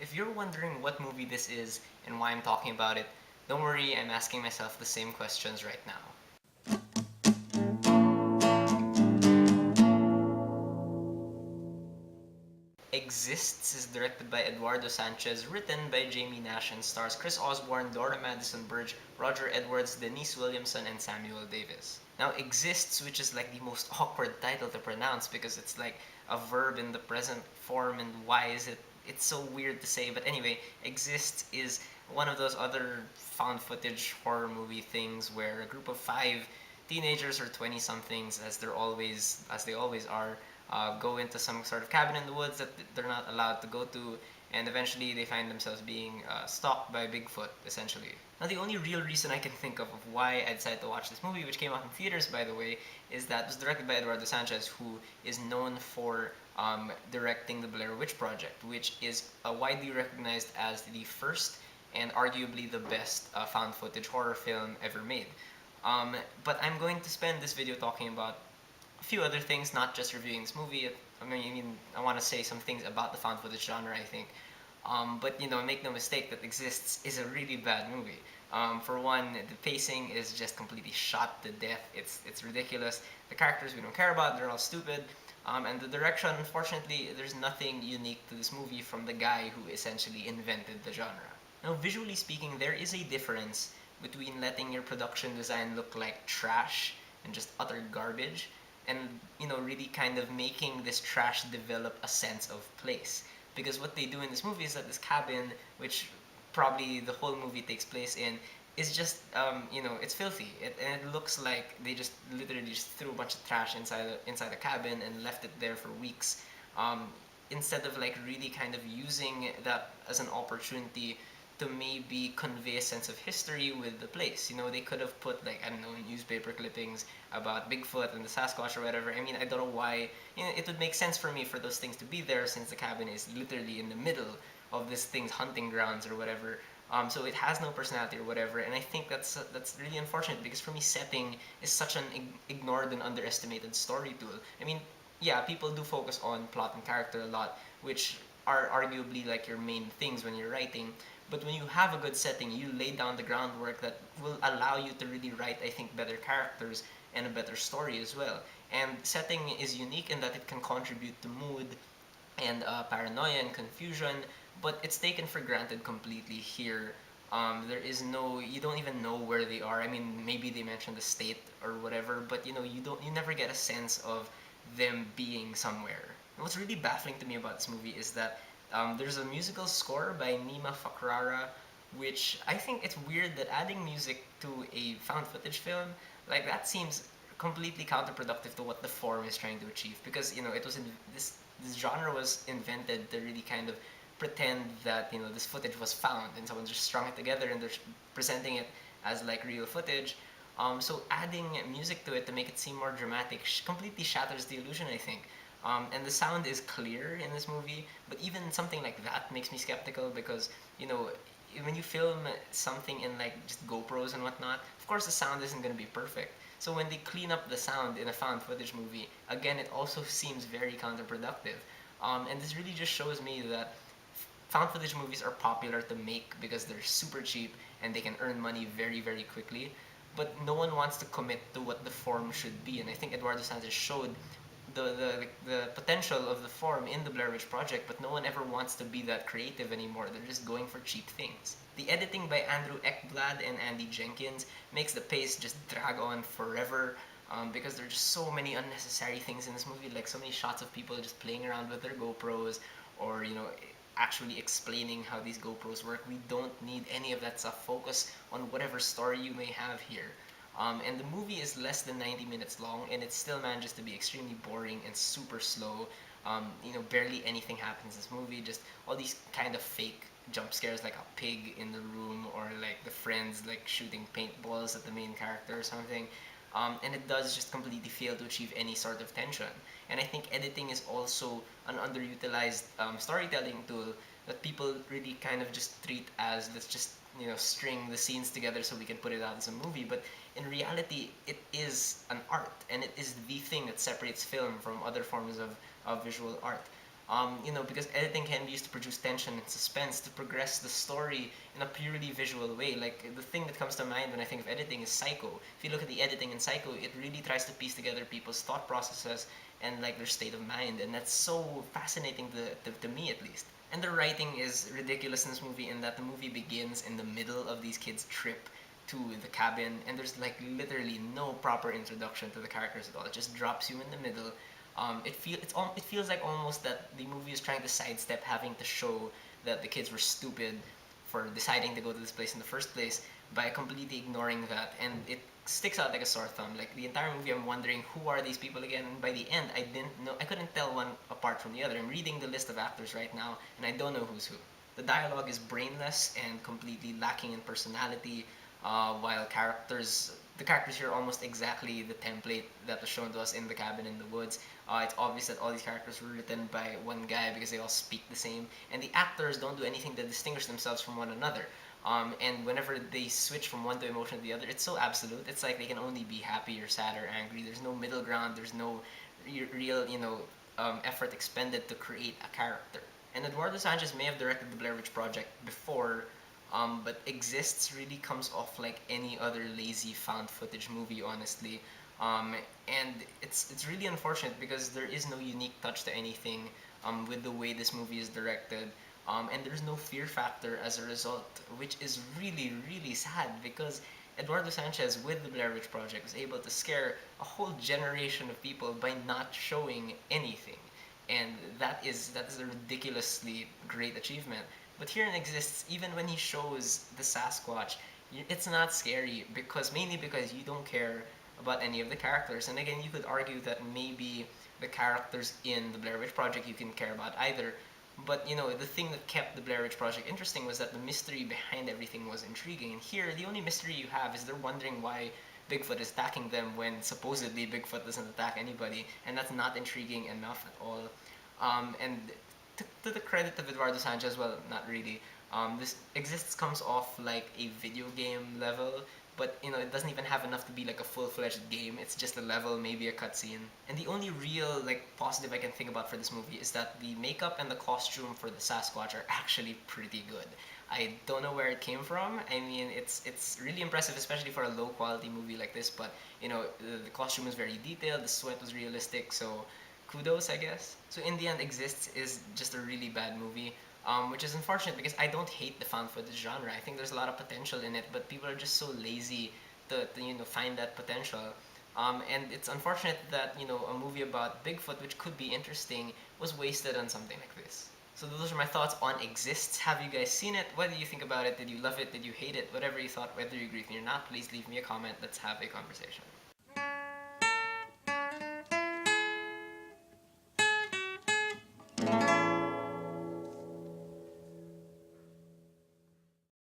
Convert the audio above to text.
if you're wondering what movie this is and why I'm talking about it, don't worry, I'm asking myself the same questions right now. Exists is directed by Eduardo Sanchez, written by Jamie Nash, and stars Chris Osborne, Dora Madison Burge, Roger Edwards, Denise Williamson, and Samuel Davis. Now, exists, which is like the most awkward title to pronounce because it's like a verb in the present form, and why is it? It's so weird to say, but anyway, exists is one of those other found footage horror movie things where a group of five teenagers or 20 somethings, as they always are, go into some sort of cabin in the woods that they're not allowed to go to, and eventually they find themselves being stalked by Bigfoot, essentially. Now, the only real reason I can think of why I decided to watch this movie, which came out in theaters, by the way, is that it was directed by Eduardo Sanchez, who is known for directing the Blair Witch Project, which is widely recognized as the first and arguably the best found footage horror film ever made. Um, but I'm going to spend this video talking about a few other things, not just reviewing this movie. I want to say some things about the found footage genre, I think. But make no mistake that Exists is a really bad movie. For one, the pacing is just completely shot to death. It's ridiculous. The characters we don't care about, they're all stupid. And the direction, unfortunately, there's nothing unique to this movie from the guy who essentially invented the genre. Now, visually speaking, there is a difference between letting your production design look like trash and just utter garbage, and really kind of making this trash develop a sense of place. Because what they do in this movie is that this cabin, which probably the whole movie takes place in, is just it's filthy. And it looks like they just literally just threw a bunch of trash inside the cabin and left it there for weeks, instead of like really kind of using that as an opportunity to maybe convey a sense of history with the place. They could have put, like, I don't know, newspaper clippings about Bigfoot and the Sasquatch or whatever. I mean, I don't know why. It would make sense for me for those things to be there since the cabin is literally in the middle of this thing's hunting grounds or whatever. So it has no personality or whatever, and I think that's really unfortunate because for me, setting is such an ignored and underestimated story tool. I mean, yeah, people do focus on plot and character a lot, which are arguably like your main things when you're writing. But when you have a good setting, you lay down the groundwork that will allow you to really write, I think, better characters and a better story as well. And setting is unique in that it can contribute to mood and paranoia and confusion, but it's taken for granted completely here. There is no, you don't even know where they are. I mean, maybe they mentioned the state or whatever, but you never get a sense of them being somewhere. And what's really baffling to me about this movie is that there's a musical score by Nima Fakrara, which I think it's weird that adding music to a found footage film, like, that seems completely counterproductive to what the form is trying to achieve. Because it was this genre was invented to really kind of pretend that this footage was found and someone just strung it together and they're presenting it as like real footage. So adding music to it to make it seem more dramatic completely shatters the illusion, I think. And the sound is clear in this movie, but even something like that makes me skeptical because, when you film something in like just GoPros and whatnot, of course the sound isn't going to be perfect. So when they clean up the sound in a found footage movie, again, it also seems very counterproductive. And this really just shows me that found footage movies are popular to make because they're super cheap and they can earn money very, very quickly. But no one wants to commit to what the form should be, and I think Eduardo Sanchez showed the potential of the form in the Blair Witch Project, but no one ever wants to be that creative anymore. They're just going for cheap things. The editing by Andrew Ekblad and Andy Jenkins makes the pace just drag on forever, because there are just so many unnecessary things in this movie, like so many shots of people just playing around with their GoPros, or actually explaining how these GoPros work. We don't need any of that stuff. Focus on whatever story you may have here. And the movie is less than 90 minutes long, and it still manages to be extremely boring and super slow. Barely anything happens in this movie. Just all these kind of fake jump scares, like a pig in the room, or like the friends like shooting paintballs at the main character or something. And it does just completely fail to achieve any sort of tension. And I think editing is also an underutilized storytelling tool that people really kind of just treat as, let's just string the scenes together so we can put it out as a movie. But in reality, it is an art, and it is the thing that separates film from other forms of visual art. Because editing can be used to produce tension and suspense, to progress the story in a purely visual way. Like, the thing that comes to mind when I think of editing is Psycho. If you look at the editing in Psycho, it really tries to piece together people's thought processes and like their state of mind, and that's so fascinating to me at least. And the writing is ridiculous in this movie in that the movie begins in the middle of these kids' trip to the cabin, and there's like literally no proper introduction to the characters at all. It just drops you in the middle. It feels like almost that the movie is trying to sidestep having to show that the kids were stupid for deciding to go to this place in the first place by completely ignoring that, and it sticks out like a sore thumb. Like the entire movie, I'm wondering who are these people again, and by the end, I couldn't tell one apart from the other. I'm reading the list of actors right now, and I don't know who's who. The dialogue is brainless and completely lacking in personality, while the characters here are almost exactly the template that was shown to us in The Cabin in the Woods. It's obvious that all these characters were written by one guy because they all speak the same, and the actors don't do anything to distinguish themselves from one another. And whenever they switch from one to emotion to the other, it's so absolute. It's like they can only be happy or sad or angry. There's no middle ground. There's no real, effort expended to create a character. And Eduardo Sanchez may have directed the Blair Witch Project before, but Exists really comes off like any other lazy found footage movie, honestly. And it's really unfortunate because there is no unique touch to anything with the way this movie is directed. And there's no fear factor as a result, which is really, really sad because Eduardo Sanchez with the Blair Witch Project was able to scare a whole generation of people by not showing anything. And that is a ridiculously great achievement. But here in Exists, even when he shows the Sasquatch, it's not scary because mainly because you don't care about any of the characters. And again, you could argue that maybe the characters in the Blair Witch Project you can care about either. But the thing that kept the Blair Witch Project interesting was that the mystery behind everything was intriguing. And here, the only mystery you have is they're wondering why Bigfoot is attacking them when supposedly Bigfoot doesn't attack anybody, and that's not intriguing enough at all. And to the credit of Eduardo Sanchez, well, not really. This Exists comes off like a video game level, but it doesn't even have enough to be like a full-fledged game. It's just a level, maybe a cutscene. And the only real like positive I can think about for this movie is that the makeup and the costume for the Sasquatch are actually pretty good. I don't know where it came from. I mean, it's really impressive, especially for a low-quality movie like this. But the costume was very detailed, the sweat was realistic, so kudos, I guess. So in the end, Exists is just a really bad movie, which is unfortunate because I don't hate the found footage genre. I think there's a lot of potential in it, but people are just so lazy to find that potential. And it's unfortunate that a movie about Bigfoot, which could be interesting, was wasted on something like this. So those are my thoughts on Exists. Have you guys seen it? What do you think about it? Did you love it? Did you hate it? Whatever you thought, whether you agree with me or not, please leave me a comment. Let's have a conversation.